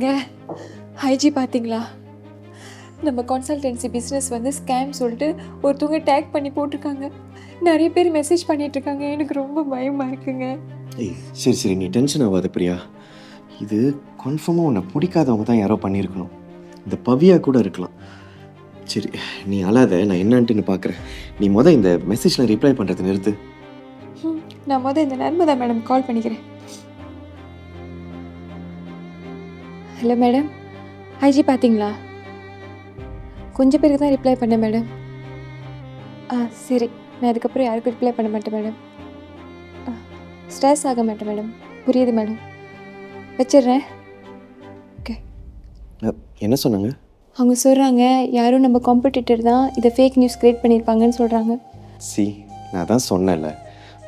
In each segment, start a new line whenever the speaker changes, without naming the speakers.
ங்க ஐஜி பார்த்தீங்களா? நம்ம கன்சல்டன்சி பிஸ்னஸ் வந்து ஸ்கேம் சொல்லிட்டு ஒருத்தவங்க டேக் பண்ணி போட்டிருக்காங்க. நிறைய பேர் மெசேஜ் பண்ணிட்டு இருக்காங்க. எனக்கு ரொம்ப பயமா இருக்குங்க.
ஏய் சரி சரி, நீ டென்ஷன் ஆகாத பிரியா. இது கன்ஃபார்மாக உன்னை பிடிக்காதவங்க தான் யாரோ பண்ணியிருக்கணும். இந்த பவியா கூட இருக்கலாம். சரி, நீ அழாத, நான் என்னன்ட்டுன்னு பார்க்குறேன். நீ இந்த மெசேஜில் ரிப்ளை பண்ணுறது நிறுத்து.
நான் இந்த நர்மதா மேடம் கால் பண்ணிக்கிறேன். ஹலோ மேடம், ஐஜி பார்த்தீங்களா? கொஞ்சம் பேருக்கு தான் ரிப்ளை பண்ணேன் மேடம். சரி, நான் அதுக்கப்புறம் யாருக்கும் ரிப்ளை பண்ண மாட்டேன் மேடம். ஸ்ட்ரெஸ் ஆக மாட்டேன் மேடம். புரியுது மேடம். வச்சிடுறேன். ஓகே.
என்ன சொன்னாங்க?
அவங்க சொல்கிறாங்க யாரும் நம்ம காம்படிட்டர் தான் இதை ஃபேக் நியூஸ் க்ரியேட் பண்ணியிருப்பாங்கன்னு சொல்கிறாங்க.
நான் தான் சொன்னேன்ல,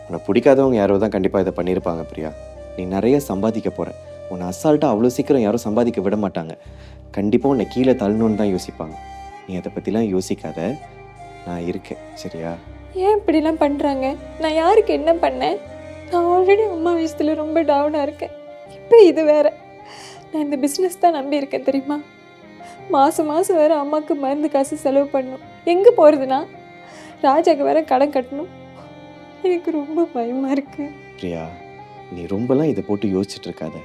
உன்னை பிடிக்காதவங்க யாரோ தான் கண்டிப்பாக இதை பண்ணியிருப்பாங்க பிரியா. நீ நிறைய சம்பாதிக்க போகிற. உன்னை அசால்ட்டாக அவ்வளோ சீக்கிரம் யாரும் சம்பாதிக்க விட மாட்டாங்க. கண்டிப்பாக உன்னை கீழே தள்ளணுன்னு தான் யோசிப்பாங்க. நீ அதை பற்றிலாம் யோசிக்காத, நான் இருக்கேன் சரியா?
ஏன் இப்படிலாம் பண்ணுறாங்க? நான் யாருக்கு என்ன பண்ணேன்? நான் ஆல்ரெடி அம்மா விஷயத்தில் ரொம்ப டவுனாக இருக்கேன். இப்போ இது வேறு. நான் இந்த பிஸ்னஸ் தான் நம்பி இருக்கேன் தெரியுமா? மாதம் வேறு அம்மாவுக்கு மருந்து காசு செலவு பண்ணணும். எங்கே போகிறதுனா ராஜாக்கு வேறு கடன் கட்டணும். எனக்கு ரொம்ப பயமாக இருக்குது.
பிரியா, நீ ரொம்பலாம் இதை போட்டு யோசிச்சுட்டு இருக்காத.